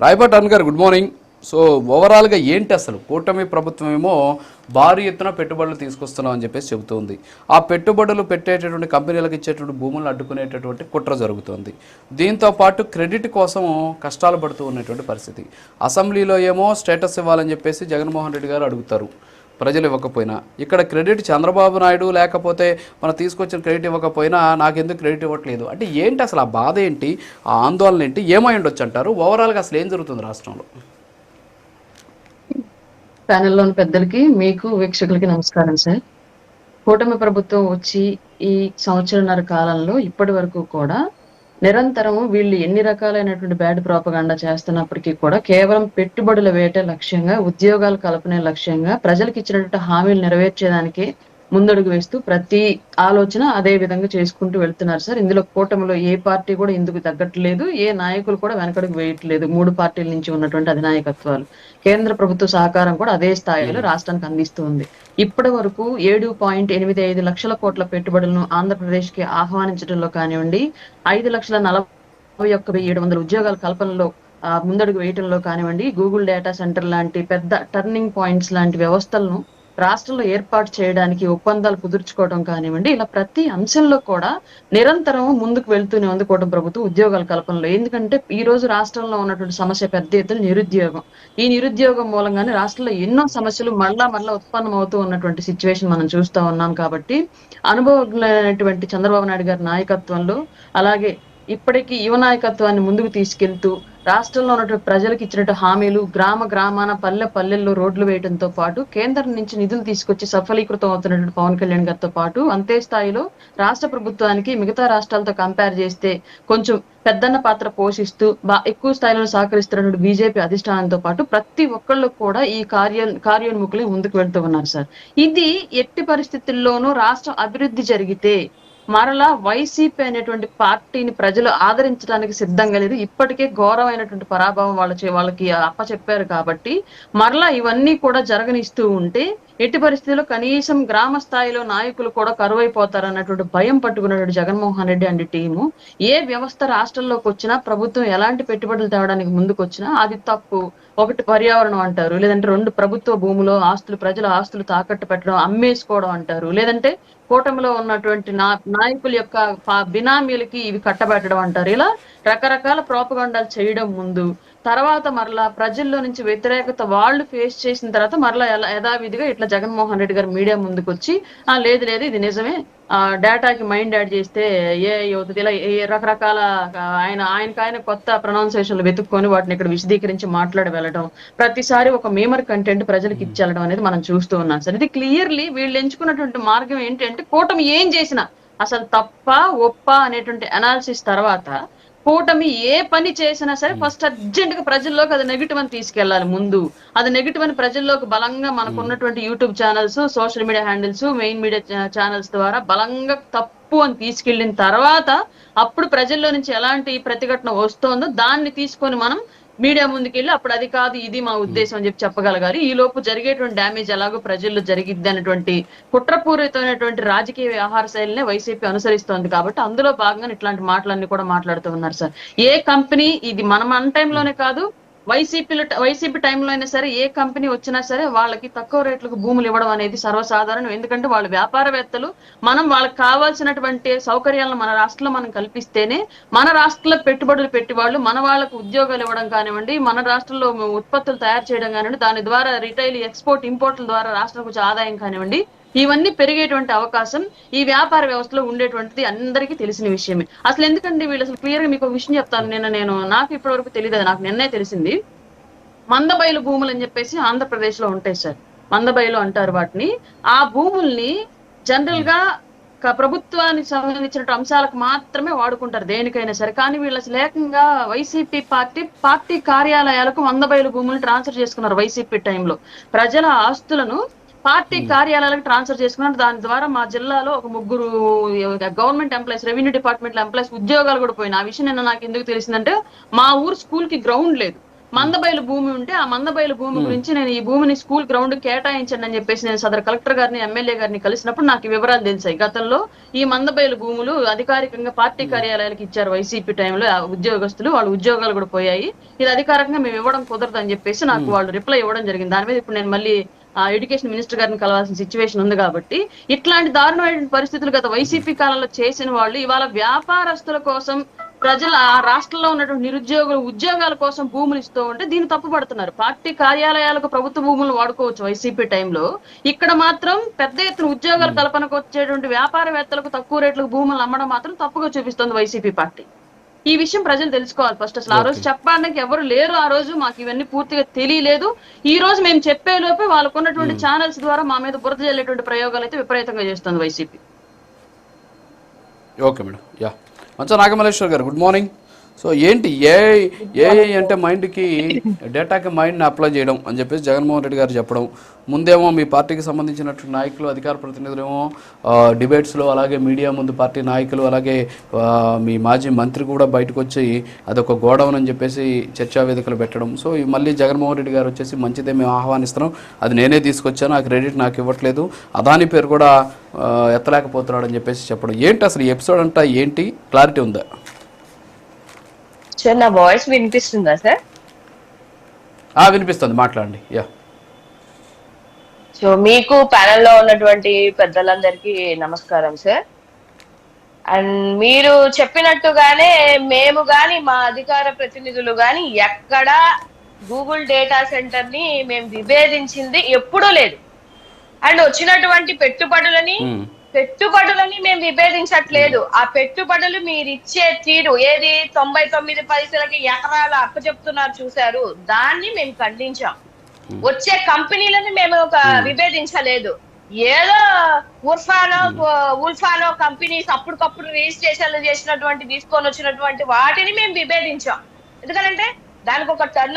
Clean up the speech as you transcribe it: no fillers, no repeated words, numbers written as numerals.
రాయపాటి అరుణ్ గారు good morning. So ఓవరాల్గా ఏంటి అసలు కూటమి ప్రభుత్వం ఏమో భారీ ఎత్తున పెట్టుబడులు తీసుకొస్తున్నాం అని చెప్పేసి చెబుతోంది. ఆ పెట్టుబడులు పెట్టేటటువంటి కంపెనీలకు ఇచ్చేటువంటి భూములను అడ్డుకునేటటువంటి కుట్ర జరుగుతోంది. దీంతో పాటు క్రెడిట్ కోసం కష్టాలు పడుతూ ఉన్నటువంటి పరిస్థితి. అసెంబ్లీలో ఏమో స్టేటస్ ఇవ్వాలని చెప్పేసి జగన్మోహన్ రెడ్డి గారు అడుగుతారు, ప్రజలు ఇవ్వకపోయినా. ఇక్కడ క్రెడిట్ చంద్రబాబు నాయుడు లేకపోతే మనం తీసుకొచ్చిన క్రెడిట్ ఇవ్వకపోయినా నాకెందుకు క్రెడిట్ ఇవ్వట్లేదు అంటే ఏంటి అసలు ఆ బాధ ఏంటి, ఆ ఆందోళన ఏంటి, ఏమై ఉండొచ్చు అంటారు? ఓవరాల్గా అసలు ఏం జరుగుతుంది రాష్ట్రంలో? ప్యానెల్లోని పెద్దలకి, మీకు వీక్షకులకి నమస్కారం సార్. కూటమి ప్రభుత్వం వచ్చి ఈ సంవత్సరన్నర కాలంలో ఇప్పటి వరకు కూడా నిరంతరం వీళ్ళు ఎన్ని రకాలైనటువంటి బ్యాడ్ ప్రోపగాండా చేస్తున్నప్పటికీ కూడా కేవలం పెట్టుబడుల వేటే లక్ష్యంగా, ఉద్యోగాలు కల్పనే లక్ష్యంగా, ప్రజలకు ఇచ్చినటువంటి హామీలు నెరవేర్చేదానికి ముందడుగు వేస్తూ ప్రతి ఆలోచన అదే విధంగా చేసుకుంటూ వెళ్తున్నారు సార్. ఇందులో కూటమిలో ఏ పార్టీ కూడా ఇందుకు తగ్గట్లేదు, ఏ నాయకులు కూడా వెనకడుగు వేయట్లేదు. 3 పార్టీల నుంచి ఉన్నటువంటి అధినాయకత్వాలు, కేంద్ర ప్రభుత్వ సహకారం కూడా అదే స్థాయిలో రాష్ట్రానికి అందిస్తూ ఉంది. ఇప్పటి వరకు 7.85 లక్షల కోట్ల పెట్టుబడులను ఆంధ్రప్రదేశ్ కి ఆహ్వానించడంలో కానివ్వండి, 5,41,700 ఉద్యోగాల కల్పనలో ముందడుగు వేయటంలో కానివ్వండి, గూగుల్ డేటా సెంటర్ లాంటి పెద్ద టర్నింగ్ పాయింట్స్ లాంటి వ్యవస్థలను రాష్ట్రంలో ఏర్పాటు చేయడానికి ఒప్పందాలు కుదుర్చుకోవడం కానివ్వండి, ఇలా ప్రతి అంశంలో కూడా నిరంతరం ముందుకు వెళ్తూనే ఉంది కూటమి ప్రభుత్వం ఉద్యోగాల కల్పనలో. ఎందుకంటే ఈ రోజు రాష్ట్రంలో ఉన్నటువంటి సమస్య పెద్ద ఎత్తున నిరుద్యోగం. ఈ నిరుద్యోగం మూలంగానే రాష్ట్రంలో ఎన్నో సమస్యలు మళ్ళా ఉత్పన్నం అవుతూ ఉన్నటువంటి సిచ్యువేషన్ మనం చూస్తూ ఉన్నాం. కాబట్టి అనుభవజ్ఞులైనటువంటి చంద్రబాబు నాయుడు గారి నాయకత్వంలో, అలాగే ఇప్పటికీ యువ నాయకత్వాన్ని ముందుకు తీసుకెళ్తూ రాష్ట్రంలో ఉన్నటువంటి ప్రజలకు ఇచ్చినట్టు హామీలు, గ్రామాన పల్లెల్లో రోడ్లు వేయడంతో పాటు కేంద్రం నుంచి నిధులు తీసుకొచ్చి సఫలీకృతం అవుతున్నటువంటి పవన్ కళ్యాణ్ గారితో పాటు అంతే స్థాయిలో రాష్ట్ర ప్రభుత్వానికి మిగతా రాష్ట్రాలతో కంపేర్ చేస్తే కొంచెం పెద్దన్న పాత్ర పోషిస్తూ ఎక్కువ స్థాయిలో సహకరిస్తున్నటువంటి బీజేపీ అధిష్టానంతో పాటు ప్రతి ఒక్కళ్ళు కూడా ఈ కార్యోన్ముఖులే ముందుకు వెళ్తూ ఉన్నారు సార్. ఇది ఎట్టి పరిస్థితుల్లోనూ రాష్ట్రం అభివృద్ధి జరిగితే మరలా వైసీపీ అనేటువంటి పార్టీని ప్రజలు ఆదరించడానికి సిద్ధంగా లేదు. ఇప్పటికే ఘోరమైనటువంటి పరాభవం వాళ్ళకి అప్పచెప్పారు. కాబట్టి మరలా ఇవన్నీ కూడా జరగనిస్తూ ఉంటే ఎట్టి పరిస్థితుల్లో కనీసం గ్రామ స్థాయిలో నాయకులు కూడా కరువైపోతారు అన్నటువంటి భయం పట్టుకున్నటువంటి జగన్మోహన్ రెడ్డి అండ్ టీము ఏ వ్యవస్థ రాష్ట్రంలోకి వచ్చినా, ప్రభుత్వం ఎలాంటి పెట్టుబడులు తేవడానికి ముందుకు వచ్చినా అది తప్పు. ఒకటి పర్యావరణం అంటారు, లేదంటే 2 ప్రభుత్వ భూములో ఆస్తులు, ప్రజల ఆస్తులు తాకట్టు పెట్టడం, అమ్మేసుకోవడం అంటారు, లేదంటే కూటమిలో ఉన్నటువంటి నాయకుల యొక్క బినామీలకి ఇవి కట్టబెట్టడం అంటారు. ఇలా రకరకాల ప్రోపగాండాలు చేయడం ముందు, తర్వాత మరలా ప్రజల్లో నుంచి వ్యతిరేకత వాళ్ళు ఫేస్ చేసిన తర్వాత మరలా యథావిధిగా ఇట్లా జగన్మోహన్ రెడ్డి గారు మీడియా ముందుకు వచ్చి లేదు ఇది నిజమే, డేటాకి మైండ్ యాడ్ చేస్తే అవుతుంది, ఇలా రకరకాల ఆయన కొత్త ప్రొనౌన్సియేషన్లు వెతుక్కొని వాటిని ఇక్కడ విశదీకరించి మాట్లాడి వెళ్ళడం, ప్రతిసారి ఒక మేమర్ కంటెంట్ ప్రజలకు ఇచ్చేయడం అనేది మనం చూస్తూ ఉన్నాం సార్. ఇది క్లియర్లీ వీళ్ళు ఎంచుకున్నటువంటి మార్గం ఏంటంటే కూటమి ఏం చేసినా అసలు తప్ప ఒప్ప అనేటువంటి అనాలిసిస్ తర్వాత కూటమి ఏ పని చేసినా సరే ఫస్ట్ అర్జెంట్ గా ప్రజల్లోకి అది నెగిటివ్ అని తీసుకెళ్లాలి. ముందు అది నెగిటివ్ అని ప్రజల్లోకి బలంగా మనకు ఉన్నటువంటి YouTube channels, social media handles, main media channels ద్వారా బలంగా తప్పు అని తీసుకెళ్లిన తర్వాత అప్పుడు ప్రజల్లో నుంచి ఎలాంటి ప్రతిఘటన వస్తోందో దాన్ని తీసుకొని మనం మీడియా ముందుకెళ్ళి అప్పుడు అది కాదు ఇది మా ఉద్దేశం అని చెప్పగలగాలి. ఈ లోపు జరిగేటువంటి డ్యామేజ్ ఎలాగో ప్రజల్లో జరిగిద్ది అనేటువంటి కుట్రపూరితమైనటువంటి రాజకీయ వ్యవహార శైలినే వైసీపీ అనుసరిస్తోంది. కాబట్టి అందులో భాగంగా ఇట్లాంటి మాటలన్నీ కూడా మాట్లాడుతూ ఉన్నారు సార్. ఏ కంపెనీ ఇది మన టైంలోనే కాదు, వైసీపీ టైంలో అయినా సరే ఏ కంపెనీ వచ్చినా సరే వాళ్ళకి తక్కువ రేట్లకు భూములు ఇవ్వడం అనేది సర్వసాధారణం. ఎందుకంటే వాళ్ళు వ్యాపారవేత్తలు. మనం వాళ్ళకి కావాల్సినటువంటి సౌకర్యాలను మన రాష్ట్రంలో మనం కల్పిస్తేనే మన రాష్ట్రంలో పెట్టుబడులు పెట్టి వాళ్ళు మన వాళ్ళకు ఉద్యోగాలు ఇవ్వడం కానివ్వండి, మన రాష్ట్రంలో ఉత్పత్తులు తయారు చేయడం కానివ్వండి, దాని ద్వారా రిటైల్, ఎక్స్పోర్ట్, ఇంపోర్ట్ల ద్వారా రాష్ట్రానికి వచ్చే ఆదాయం కానివ్వండి, ఇవన్నీ పెరిగేటువంటి అవకాశం ఈ వ్యాపార వ్యవస్థలో ఉండేటువంటిది అందరికీ తెలిసిన విషయమే. అసలు ఎందుకంటే వీళ్ళు అసలు క్లియర్ గా మీకు ఒక విషయం చెప్తాను. నాకు ఇప్పటి వరకు తెలియదు, నాకు నిన్నే తెలిసింది. మందబయలు భూములు అని చెప్పేసి ఆంధ్రప్రదేశ్ లో ఉంటాయి సార్, మందబయలు అంటారు వాటిని. ఆ భూముల్ని జనరల్ గా ప్రభుత్వానికి సంబంధించిన అంశాలకు మాత్రమే వాడుకుంటారు దేనికైనా సరే. కానీ వీళ్ళు అసలు ఏకంగా వైసీపీ పార్టీ కార్యాలయాలకు మందబయలు భూములు ట్రాన్స్ఫర్ చేసుకున్నారు. వైసీపీ టైంలో ప్రజల ఆస్తులను పార్టీ కార్యాలయాలకు ట్రాన్స్ఫర్ చేసుకున్నారు. దాని ద్వారా మా జిల్లాలో ఒక 3 government employees, revenue department employees ఉద్యోగాలు కూడా పోయినాయి. ఆ విషయం నిన్న నాకు ఎందుకు తెలిసిందంటే మా ఊరు స్కూల్ కి గ్రౌండ్ లేదు, మందబయలు భూమి ఉంటే ఆ మందబయలు భూమి గురించి నేను ఈ భూమిని స్కూల్ గ్రౌండ్ కేటాయించండి అని చెప్పేసి నేను సదరు కలెక్టర్ గారిని ఎమ్మెల్యే గారిని కలిసినప్పుడు నాకు ఈ వివరాలు తెలిసాయి. గతంలో ఈ మందబయలు భూములు అధికారికంగా పార్టీ కార్యాలయాలకు ఇచ్చారు వైసీపీ టైంలో ఉద్యోగస్తులు, వాళ్ళ ఉద్యోగాలు కూడా పోయాయి. ఇది అధికారికంగా మేము ఇవ్వడం కుదరదు అని చెప్పేసి నాకు వాళ్ళు రిప్లై ఇవ్వడం జరిగింది. దాని మీద ఇప్పుడు నేను మళ్ళీ ఎడ్యుకేషన్ మినిస్టర్ గారిని కలవాల్సిన సిచ్యువేషన్ ఉంది. కాబట్టి ఇట్లాంటి దారుణమైన పరిస్థితులు గత వైసీపీ కాలంలో చేసిన వాళ్ళు ఇవాళ వ్యాపారస్తుల కోసం, ప్రజల ఆ రాష్ట్రంలో ఉన్నటువంటి నిరుద్యోగులు ఉద్యోగాల కోసం భూములు ఇస్తూ ఉంటే దీన్ని తప్పుపడుతున్నారు. పార్టీ కార్యాలయాలకు ప్రభుత్వ భూములు వాడుకోవచ్చు వైసీపీ టైంలో, ఇక్కడ మాత్రం పెద్ద ఎత్తున ఉద్యోగాల కల్పనకు వచ్చేటువంటి వ్యాపారవేత్తలకు తక్కువ రేట్లకు భూములు అమ్మడం మాత్రం తప్పుగా చూపిస్తోంది వైసీపీ పార్టీ. ఈ విషయం ప్రజలు తెలుసుకోవాలి ఫస్ట్. అసలు ఆ రోజు చెప్పడానికి ఎవరు లేరు, ఆ రోజు మాకు ఇవన్నీ పూర్తిగా తెలియలేదు. ఈ రోజు మేము చెప్పే లోపే వాళ్ళకు ఉన్నటువంటి ఛానల్స్ ద్వారా మా మీద బురద జల్లేటువంటి ప్రయోగాలు అయితే విపరీతంగా చేస్తుంది వైసీపీ. Okay madam, yeah. మంచిగా నాగమల్లేశ్వర్ గారు, గుడ్ మార్నింగ్. సో ఏంటి ఏఐ అంటే మైండ్కి డేటాకి మైండ్ని అప్లై చేయడం అని చెప్పేసి జగన్మోహన్ రెడ్డి గారు చెప్పడం, ముందేమో మీ పార్టీకి సంబంధించినటువంటి నాయకులు, అధికార ప్రతినిధులేమో డిబేట్స్లో, అలాగే మీడియా ముందు పార్టీ నాయకులు, అలాగే మీ మాజీ మంత్రి కూడా బయటకు వచ్చి అదొక గోడౌన్ అని చెప్పేసి చర్చా వేదికలు పెట్టడం. సో మళ్ళీ జగన్మోహన్ రెడ్డి గారు వచ్చేసి మంచిదే, మేము ఆహ్వానిస్తున్నాం, అది నేనే తీసుకొచ్చాను, ఆ క్రెడిట్ నాకు ఇవ్వట్లేదు, అదాని పేరు కూడా ఎత్తలేకపోతున్నాడు అని చెప్పేసి చెప్పడం. ఏంటి అసలు ఈ ఎపిసోడ్ అంతా ఏంటి, క్లారిటీ ఉందా? సార్ నా వాయిస్ వినిపిస్తుందా సార్? వినిపిస్తుంది, మాట్లాడండి. యా. సో మీకు ప్యానెల్లో ఉన్నటువంటి పెద్దలందరికీ నమస్కారం సార్. అండ్ మీరు చెప్పినట్టుగానే మేము గాని మా అధికార ప్రతినిధులు గాని ఎక్కడా గూగుల్ డేటా సెంటర్ ని మేము విభేదించింది ఎప్పుడూ లేదు. అండ్ వచ్చినటువంటి పెట్టుబడులని మేము విభేదించట్లేదు. ఆ పెట్టుబడులు మీరు ఇచ్చే తీరు ఏది 99 పైసలకి ఎకరాలు అప్పు చెప్తున్నారు చూసారు, దాన్ని మేము ఖండించాం. వచ్చే కంపెనీలని మేము విభేదించలేదు. ఏదో ఉల్ఫానో కంపెనీస్ అప్పటికప్పుడు రిజిస్ట్రేషన్లు చేసినటువంటి తీసుకొని వచ్చినటువంటి వాటిని మేము విభేదించాం. ఎందుకంటే దానికి ఒక టర్న్